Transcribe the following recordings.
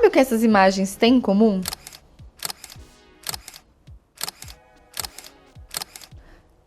Sabe o que essas imagens têm em comum?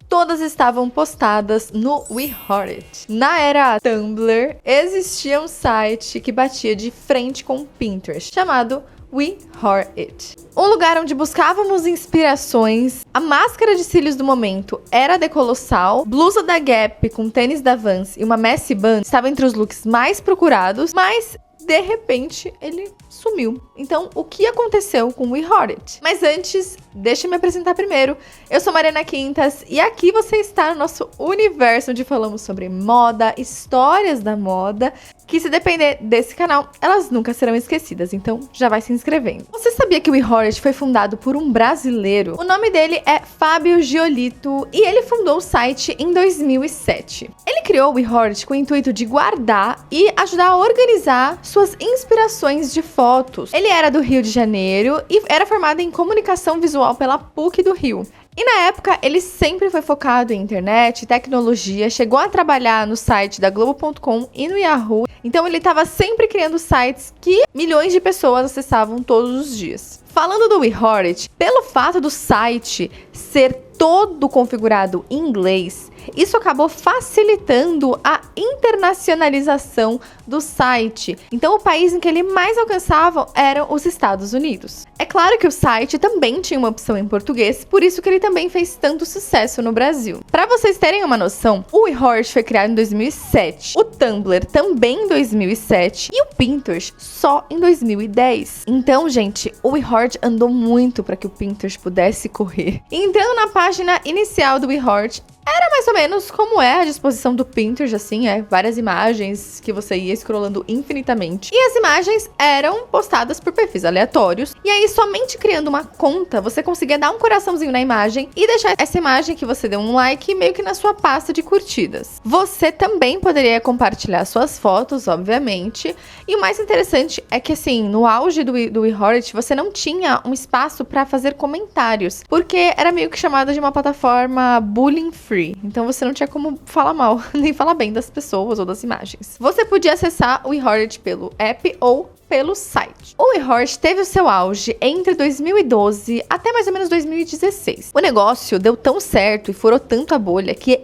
Todas estavam postadas no WeHeartIt. Na era Tumblr, existia um site que batia de frente com o Pinterest, chamado WeHeartIt. Um lugar onde buscávamos inspirações. A máscara de cílios do momento era a de Colossal, blusa da Gap com tênis da Vans e uma messy bun estava entre os looks mais procurados, mas de repente ele sumiu. Então, o que aconteceu com o WeHeartIt? Mas antes, deixa eu me apresentar primeiro. Eu sou Mariana Quintas e aqui você está no nosso universo onde falamos sobre moda, histórias da moda, que se depender desse canal, elas nunca serão esquecidas, então já vai se inscrevendo. Você sabia que o WeHeartIt foi fundado por um brasileiro? O nome dele é Fábio Giolito e ele fundou o site em 2007. Ele criou o WeHeartIt com o intuito de guardar e ajudar a organizar suas inspirações de fotos. Ele era do Rio de Janeiro e era formado em comunicação visual pela PUC do Rio. E na época, ele sempre foi focado em internet, tecnologia, chegou a trabalhar no site da Globo.com e no Yahoo. Então ele estava sempre criando sites que milhões de pessoas acessavam todos os dias. Falando do WeHeartIt, pelo fato do site ser todo configurado em inglês, isso acabou facilitando a internacionalização do site. Então, o país em que ele mais alcançava eram os Estados Unidos. É claro que o site também tinha uma opção em português, por isso que ele também fez tanto sucesso no Brasil. Para vocês terem uma noção, o WeHeartIt foi criado em 2007, o Tumblr também em 2007 e o Pinterest só em 2010. Então, gente, o WeHeartIt andou muito para que o Pinterest pudesse correr. Entrando na página inicial do WeHeartIt, era mais ou menos como é a disposição do Pinterest, assim, várias imagens que você ia scrollando infinitamente. E as imagens eram postadas por perfis aleatórios. E aí, somente criando uma conta, você conseguia dar um coraçãozinho na imagem e deixar essa imagem que você deu um like meio que na sua pasta de curtidas. Você também poderia compartilhar suas fotos, obviamente. E o mais interessante é que, assim, no auge do WeHeartIt, você não tinha um espaço para fazer comentários, porque era meio que chamada de uma plataforma bullying free. Então você não tinha como falar mal, nem falar bem das pessoas ou das imagens. Você podia acessar o WeHeartIt pelo app ou pelo site. O WeHeartIt teve o seu auge entre 2012 até mais ou menos 2016. O negócio deu tão certo e furou tanto a bolha que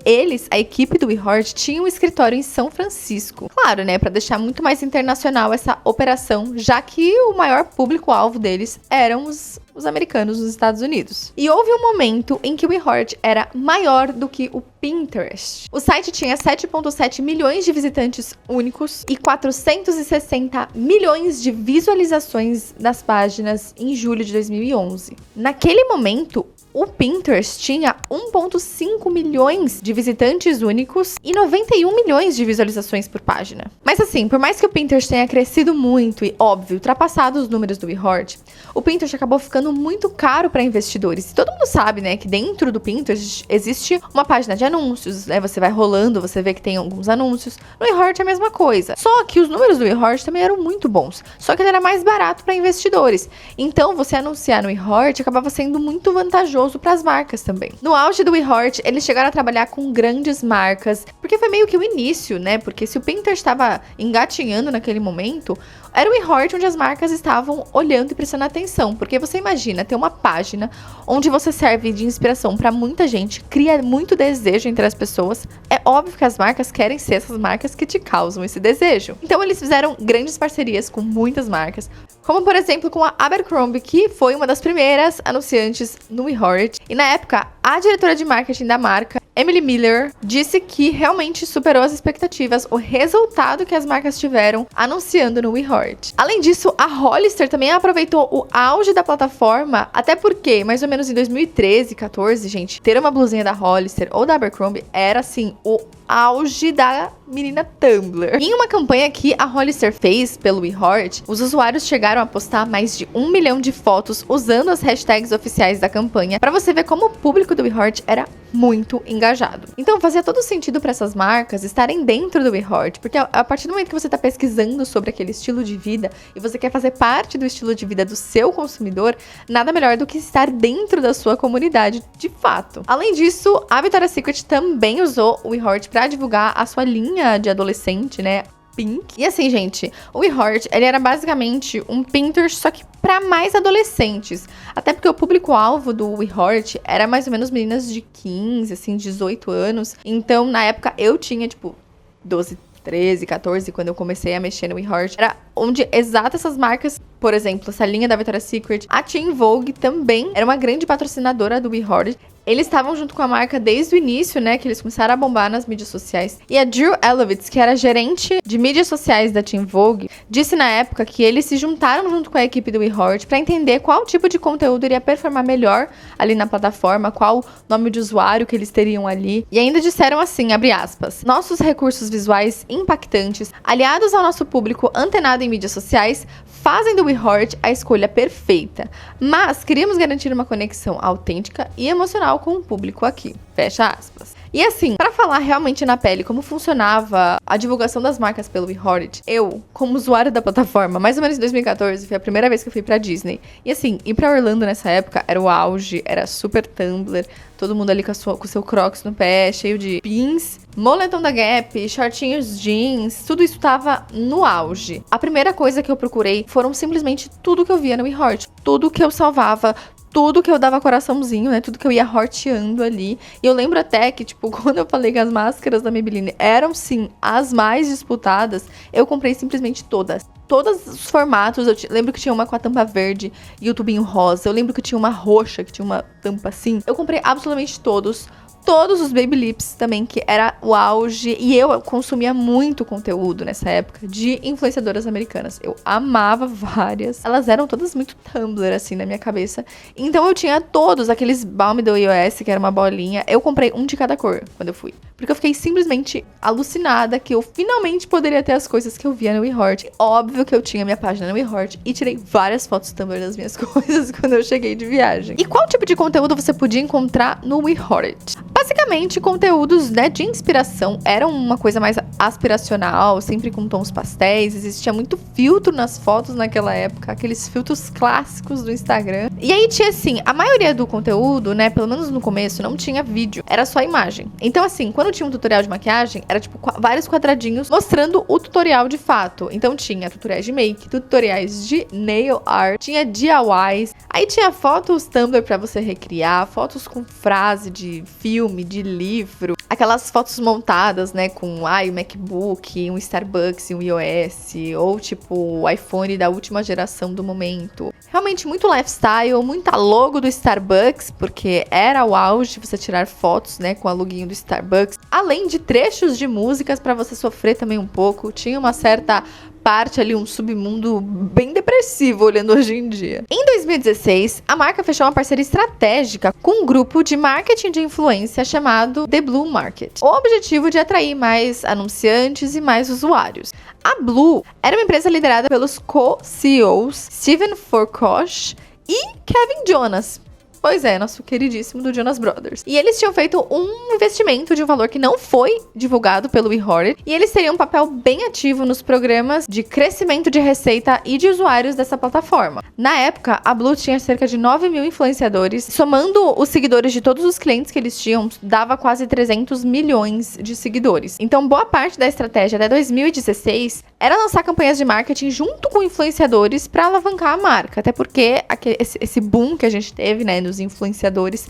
a equipe do WeHeartIt, tinha um escritório em São Francisco. Claro, né, para deixar muito mais internacional essa operação, já que o maior público-alvo deles eram os americanos nos Estados Unidos. E houve um momento em que o WeHeartIt era maior do que o Pinterest. O site tinha 7,7 milhões de visitantes únicos e 460 milhões de visualizações das páginas em julho de 2011. Naquele momento, o Pinterest tinha 1,5 milhões de visitantes únicos e 91 milhões de visualizações por página. Mas assim, por mais que o Pinterest tenha crescido muito e, óbvio, ultrapassado os números do WeHeartIt, o Pinterest acabou ficando muito caro para investidores. E todo mundo sabe, né, que dentro do Pinterest existe uma página de anúncios, né, você vai rolando, você vê que tem alguns anúncios. No WeHeartIt é a mesma coisa. Só que os números do WeHeartIt também eram muito bons, só que ele era mais barato para investidores. Então, você anunciar no WeHeartIt acabava sendo muito vantajoso para as marcas também. No auge do WeHeartIt, eles chegaram a trabalhar com grandes marcas, porque foi meio que o início, né? Porque se o Pinterest estava engatinhando naquele momento, era o WeHeartIt onde as marcas estavam olhando e prestando atenção, porque você imagina ter uma página onde você serve de inspiração para muita gente, cria muito desejo entre as pessoas. É óbvio que as marcas querem ser essas marcas que te causam esse desejo. Então eles fizeram grandes parcerias com muitas marcas, como por exemplo com a Abercrombie, que foi uma das primeiras anunciantes no WeHeartIt. E na época, a diretora de marketing da marca, Emily Miller, disse que realmente superou as expectativas o resultado que as marcas tiveram anunciando no WeHeartIt. Além disso, a Hollister também aproveitou o auge da plataforma, até porque, mais ou menos em 2013, 14, gente, ter uma blusinha da Hollister ou da Abercrombie era, assim, o auge da menina Tumblr. Em uma campanha que a Hollister fez pelo WeHeartIt, os usuários chegaram a postar mais de 1 milhão de fotos usando as hashtags oficiais da campanha, para você ver como o público do WeHeartIt era muito engajado. Então fazia todo sentido para essas marcas estarem dentro do WeHeartIt, porque a partir do momento que você está pesquisando sobre aquele estilo de vida e você quer fazer parte do estilo de vida do seu consumidor, nada melhor do que estar dentro da sua comunidade de fato. Além disso, a Victoria's Secret também usou o WeHeartIt para divulgar a sua linha de adolescente, né? Pink. E assim, gente, o WeHeart, ele era basicamente um Pinterest, só que pra mais adolescentes. Até porque o público-alvo do WeHeart era mais ou menos meninas de 15, assim, 18 anos. Então, na época, eu tinha, tipo, 12, 13, 14, quando eu comecei a mexer no WeHeart. Era onde exato essas marcas, por exemplo, essa linha da Victoria's Secret, a Teen Vogue também era uma grande patrocinadora do WeHeart. Eles estavam junto com a marca desde o início, né, que eles começaram a bombar nas mídias sociais. E a Drew Elovitz, que era gerente de mídias sociais da Teen Vogue, disse na época que eles se juntaram junto com a equipe do WeHeart para entender qual tipo de conteúdo iria performar melhor ali na plataforma, qual nome de usuário que eles teriam ali. E ainda disseram assim, abre aspas, nossos recursos visuais impactantes, aliados ao nosso público antenado em mídias sociais, fazem do WeHeart a escolha perfeita. Mas queríamos garantir uma conexão autêntica e emocional com o público aqui. Fecha aspas. E assim, pra falar realmente na pele como funcionava a divulgação das marcas pelo WeHeart, eu, como usuário da plataforma, mais ou menos em 2014, foi a primeira vez que eu fui pra Disney. E assim, ir pra Orlando nessa época era o auge, era super Tumblr, todo mundo ali com o seu Crocs no pé, cheio de pins, moletom da Gap, shortinhos jeans, tudo isso tava no auge. A primeira coisa que eu procurei foram simplesmente tudo que eu via no WeHeart, tudo que eu salvava, tudo que eu dava coraçãozinho, né? Tudo que eu ia horteando ali. E eu lembro até que, tipo, quando eu falei que as máscaras da Maybelline eram, sim, as mais disputadas, eu comprei simplesmente todas. Todos os formatos. Eu lembro que tinha uma com a tampa verde e o tubinho rosa. Eu lembro que tinha uma roxa, que tinha uma tampa assim. Eu comprei absolutamente todos. Todos os Baby Lips também, que era o auge. E eu consumia muito conteúdo nessa época de influenciadoras americanas. Eu amava várias. Elas eram todas muito Tumblr, assim, na minha cabeça. Então eu tinha todos aqueles Balm do iOS, que era uma bolinha. Eu comprei um de cada cor quando eu fui. Porque eu fiquei simplesmente alucinada que eu finalmente poderia ter as coisas que eu via no WeHeart. Óbvio que eu tinha minha página no WeHeart e tirei várias fotos Tumblr das minhas coisas quando eu cheguei de viagem. E qual tipo de conteúdo você podia encontrar no WeHeart? Basicamente, conteúdos, né, de inspiração eram uma coisa mais aspiracional, sempre com tons pastéis. Existia muito filtro nas fotos naquela época, aqueles filtros clássicos do Instagram. E aí tinha, assim, a maioria do conteúdo, né, pelo menos no começo, não tinha vídeo, era só imagem. Então, assim, quando tinha um tutorial de maquiagem, era tipo vários quadradinhos mostrando o tutorial de fato. Então tinha tutoriais de make, tutoriais de nail art, tinha DIYs, aí tinha fotos Tumblr pra você recriar, fotos com frase de filme, de livro, aquelas fotos montadas, né, com um MacBook, um Starbucks, um iOS, ou tipo o iPhone da última geração do momento. Realmente muito lifestyle, muita logo do Starbucks, porque era o auge você tirar fotos, né, com a loginho do Starbucks. Além de trechos de músicas pra você sofrer também um pouco, tinha uma certa parte ali, um submundo bem depressivo olhando hoje em dia. Em 2016, a marca fechou uma parceria estratégica com um grupo de marketing de influência chamado The Blue Market. O objetivo de atrair mais anunciantes e mais usuários. A Blue era uma empresa liderada pelos co-CEOs Steven Forkosh e Kevin Jonas. Pois é, nosso queridíssimo do Jonas Brothers. E eles tinham feito um investimento de um valor que não foi divulgado pelo WeHeart. E eles teriam um papel bem ativo nos programas de crescimento de receita e de usuários dessa plataforma. Na época, a Blue tinha cerca de 9 mil influenciadores. Somando os seguidores de todos os clientes que eles tinham, dava quase 300 milhões de seguidores. Então, boa parte da estratégia até 2016 era lançar campanhas de marketing junto com influenciadores para alavancar a marca. Até porque esse boom que a gente teve, né, dos influenciadores,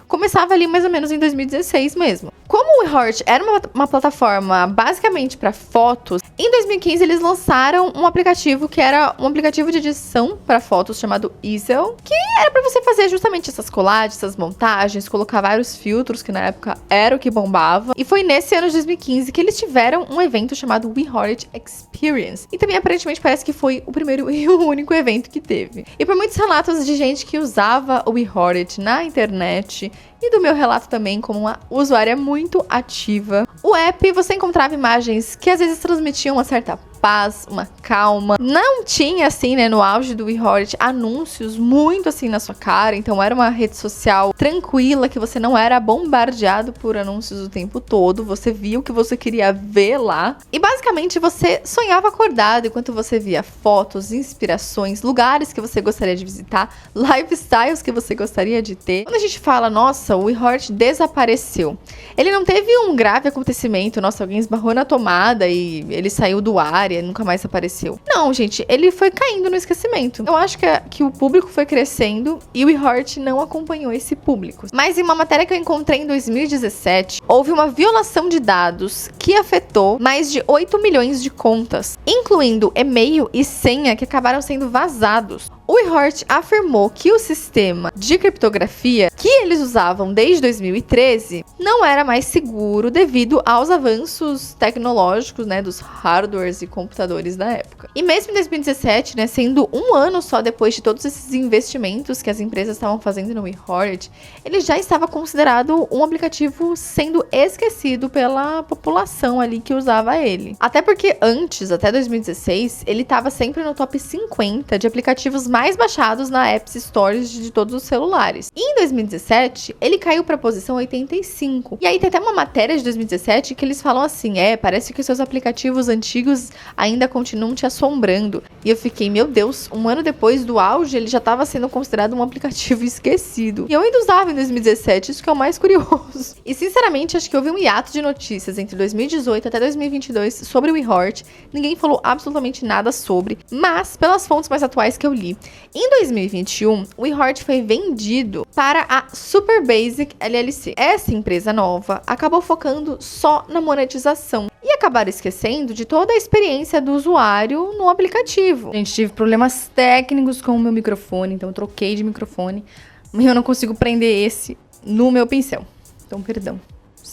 começava ali mais ou menos em 2016 mesmo. Como o WeHeart era uma plataforma basicamente para fotos, em 2015 eles lançaram um aplicativo que era um aplicativo de edição para fotos chamado Easel, que era para você fazer justamente essas colagens, essas montagens, colocar vários filtros, que na época era o que bombava. E foi nesse ano de 2015 que eles tiveram um evento chamado WeHeart Experience. E também aparentemente parece que foi o primeiro e o único evento que teve. E por muitos relatos de gente que usava o WeHeart na internet, e do meu relato também como uma usuária muito ativa, o app você encontrava imagens que às vezes transmitiam uma certa paz, uma calma. Não tinha, assim, né, no auge do WeHorrit, anúncios muito, assim, na sua cara. Então, era uma rede social tranquila, que você não era bombardeado por anúncios o tempo todo. Você via o que você queria ver lá. E, basicamente, você sonhava acordado enquanto você via fotos, inspirações, lugares que você gostaria de visitar, lifestyles que você gostaria de ter. Quando a gente fala, nossa, o WeHorrit desapareceu, ele não teve um grave acontecimento, nossa, alguém esbarrou na tomada e ele saiu do ar e nunca mais apareceu. Não, gente, ele foi caindo no esquecimento. Eu acho que o público foi crescendo e o WeHorrit não acompanhou esse público. Mas em uma matéria que eu encontrei em 2017, houve uma violação de dados que afetou mais de 8 milhões de contas, incluindo e-mail e senha que acabaram sendo vazados. O WeHorrit afirmou que o sistema de criptografia que eles usavam desde 2013 não era mais seguro devido aos avanços tecnológicos, né, dos hardwares e computadores da época. E mesmo em 2017, né, sendo um ano só depois de todos esses investimentos que as empresas estavam fazendo no WeHorrit, ele já estava considerado um aplicativo sendo esquecido pela população ali que usava ele. Até porque antes, até 2016, ele estava sempre no top 50 de aplicativos mais baixados na App Stores de todos os celulares. E em 2017, ele caiu para a posição 85. E aí tem até uma matéria de 2017 que eles falam assim, parece que os seus aplicativos antigos ainda continuam te assombrando. E eu fiquei, meu Deus, um ano depois do auge, ele já estava sendo considerado um aplicativo esquecido. E eu ainda usava em 2017, isso que é o mais curioso. E sinceramente, acho que houve um hiato de notícias entre 2018 até 2022 sobre o WeHorrit. Ninguém falou absolutamente nada sobre, mas pelas fontes mais atuais que eu li, em 2021, o WeHorrit foi vendido para a Super Basic LLC. Essa empresa nova acabou focando só na monetização e acabaram esquecendo de toda a experiência do usuário no aplicativo. Gente, tive problemas técnicos com o meu microfone, então eu troquei de microfone, mas eu não consigo prender esse no meu pincel. Então, perdão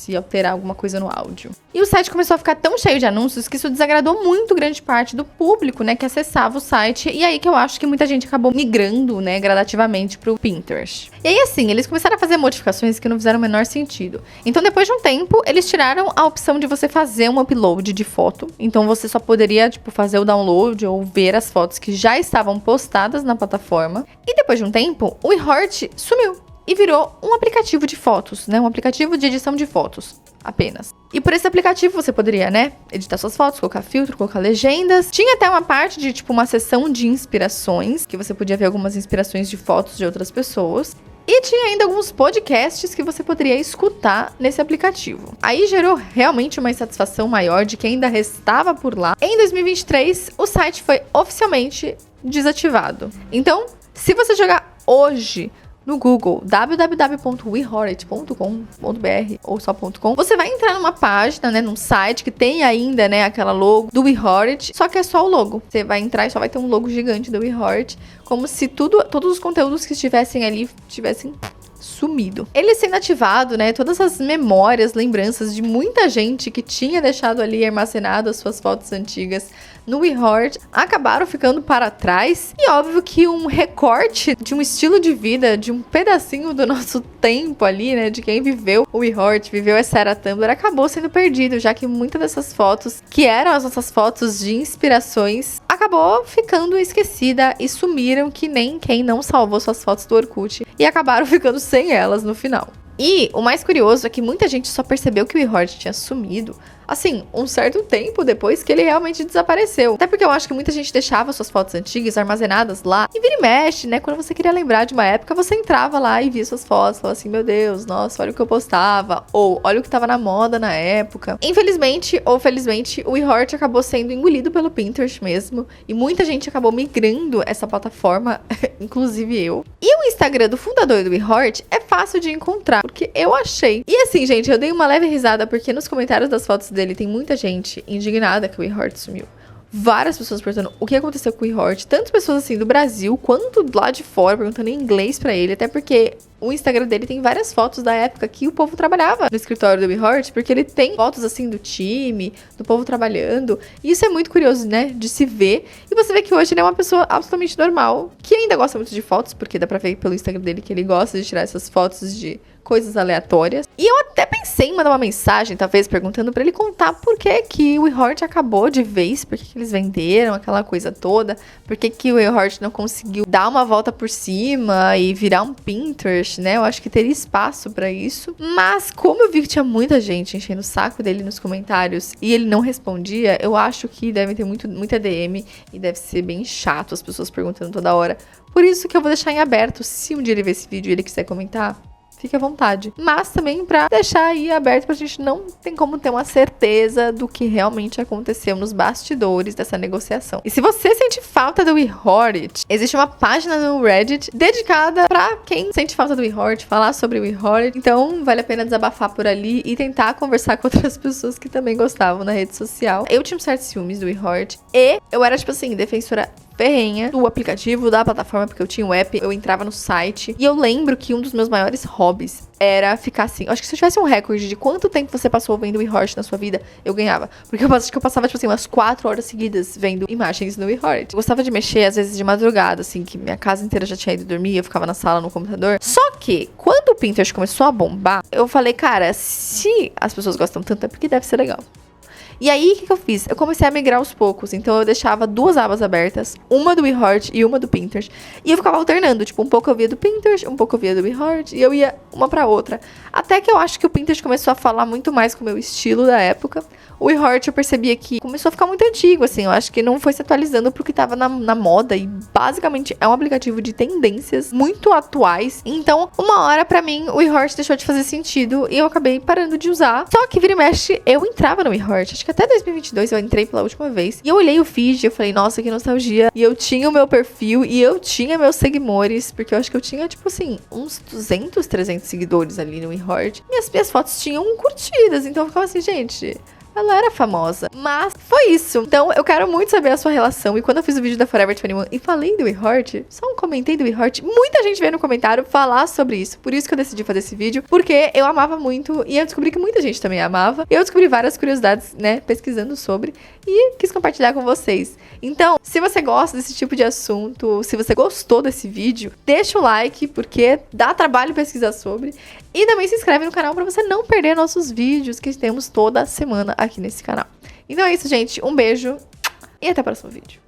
se alterar alguma coisa no áudio. E o site começou a ficar tão cheio de anúncios que isso desagradou muito grande parte do público, né, que acessava o site. E aí que eu acho que muita gente acabou migrando, né, gradativamente pro Pinterest. E aí, assim, eles começaram a fazer modificações que não fizeram o menor sentido. Então, depois de um tempo, eles tiraram a opção de você fazer um upload de foto. Então, você só poderia, fazer o download ou ver as fotos que já estavam postadas na plataforma. E depois de um tempo, o WeHorrit sumiu e virou um aplicativo de fotos, né? Um aplicativo de edição de fotos, apenas. E por esse aplicativo você poderia, né, editar suas fotos, colocar filtro, colocar legendas. Tinha até uma parte de, uma seção de inspirações, que você podia ver algumas inspirações de fotos de outras pessoas. E tinha ainda alguns podcasts que você poderia escutar nesse aplicativo. Aí gerou realmente uma insatisfação maior de quem ainda restava por lá. Em 2023, o site foi oficialmente desativado. Então, se você jogar hoje no Google www.wehorrit.com.br ou só .com, você vai entrar numa página, né, num site que tem ainda, né, aquela logo do WeHorrit, só que é só o logo. Você vai entrar e só vai ter um logo gigante do WeHorrit, como se todos os conteúdos que estivessem ali tivessem sumido. Ele sendo ativado, né, todas as memórias, lembranças de muita gente que tinha deixado ali armazenado as suas fotos antigas no WeHorrit acabaram ficando para trás. E óbvio que um recorte de um estilo de vida, de um pedacinho do nosso tempo ali, né, de quem viveu o WeHorrit, viveu essa era Tumblr, acabou sendo perdido, já que muitas dessas fotos, que eram as nossas fotos de inspirações, acabou ficando esquecida e sumiram que nem quem não salvou suas fotos do Orkut e acabaram ficando sem elas no final. E o mais curioso é que muita gente só percebeu que o WeHorrit tinha sumido, assim, um certo tempo depois que ele realmente desapareceu. Até porque eu acho que muita gente deixava suas fotos antigas armazenadas lá. E vira e mexe, né? Quando você queria lembrar de uma época, você entrava lá e via suas fotos. Falava assim, meu Deus, nossa, olha o que eu postava. Ou, olha o que tava na moda na época. Infelizmente, ou felizmente, o WeHorrit acabou sendo engolido pelo Pinterest mesmo. E muita gente acabou migrando essa plataforma, inclusive eu. E o Instagram do fundador do WeHorrit é fácil de encontrar, porque eu achei. E assim, gente, eu dei uma leve risada, porque nos comentários das fotos dele tem muita gente indignada que o WeHorrit sumiu. Várias pessoas perguntando o que aconteceu com o WeHorrit. Tantas pessoas assim do Brasil quanto lá de fora perguntando em inglês pra ele. Até porque o Instagram dele tem várias fotos da época que o povo trabalhava no escritório do WeHorrit. Porque ele tem fotos assim do time, do povo trabalhando. E isso é muito curioso, né? De se ver. E você vê que hoje ele é uma pessoa absolutamente normal. Que ainda gosta muito de fotos. Porque dá pra ver pelo Instagram dele que ele gosta de tirar essas fotos de coisas aleatórias. E eu até pensei pensei em mandar uma mensagem, talvez, perguntando pra ele contar por que o WeHeart acabou de vez, por que eles venderam, aquela coisa toda, por que o WeHeart não conseguiu dar uma volta por cima e virar um Pinterest, né? Eu acho que teria espaço pra isso. Mas como eu vi que tinha muita gente enchendo o saco dele nos comentários e ele não respondia, eu acho que deve ter muita DM e deve ser bem chato as pessoas perguntando toda hora. Por isso que eu vou deixar em aberto, se um dia ele ver esse vídeo e ele quiser comentar, fique à vontade. Mas também pra deixar aí aberto pra gente não tem como ter uma certeza do que realmente aconteceu nos bastidores dessa negociação. E se você sente falta do WeHeart, existe uma página no Reddit dedicada pra quem sente falta do WeHeart, falar sobre o WeHeart. Então vale a pena desabafar por ali e tentar conversar com outras pessoas que também gostavam na rede social. Eu tinha certos ciúmes do WeHeart e eu era, tipo assim, defensora ferrenha do aplicativo, da plataforma, porque eu tinha um app, eu entrava no site, e eu lembro que um dos meus maiores hobbies era ficar assim, acho que se eu tivesse um recorde de quanto tempo você passou vendo o WeHeart na sua vida, eu ganhava, porque eu acho que eu passava, tipo assim, umas 4 horas seguidas vendo imagens no WeHeart. Eu gostava de mexer, às vezes, de madrugada, assim, que minha casa inteira já tinha ido dormir, eu ficava na sala, no computador. Só que, quando o Pinterest começou a bombar, eu falei, cara, se as pessoas gostam tanto, é porque deve ser legal. E aí, o que eu fiz? Eu comecei a migrar aos poucos. Então, eu deixava 2 abas abertas. Uma do WeHeart e uma do Pinterest. E eu ficava alternando. Tipo, um pouco eu via do Pinterest, um pouco eu via do WeHeart. E eu ia uma pra outra. Até que eu acho que o Pinterest começou a falar muito mais com o meu estilo da época. O WeHeart eu percebia que começou a ficar muito antigo, assim. Eu acho que não foi se atualizando pro que tava na moda. E, basicamente, é um aplicativo de tendências muito atuais. Então, uma hora, pra mim, o WeHeart deixou de fazer sentido. E eu acabei parando de usar. Só que, vira e mexe, eu entrava no WeHeart. Acho que até 2022 eu entrei pela última vez. E eu olhei o feed e eu falei, nossa, que nostalgia. E eu tinha o meu perfil e eu tinha meus seguidores. Porque eu acho que eu tinha, tipo assim, uns 200, 300 seguidores ali no WeHeart. E as minhas fotos tinham curtidas. Então eu ficava assim, gente, ela era famosa. Mas foi isso. Então eu quero muito saber a sua relação. E quando eu fiz o vídeo da Forever 21 e falei do WeHeart, só um comentei do WeHeart, muita gente veio no comentário falar sobre isso. Por isso que eu decidi fazer esse vídeo. Porque eu amava muito e eu descobri que muita gente também amava. Eu descobri várias curiosidades, né, pesquisando sobre. E quis compartilhar com vocês. Então, se você gosta desse tipo de assunto, se você gostou desse vídeo, deixa o like, porque dá trabalho pesquisar sobre. E também se inscreve no canal para você não perder nossos vídeos que temos toda semana aqui nesse canal. Então é isso, gente. Um beijo e até o próximo vídeo.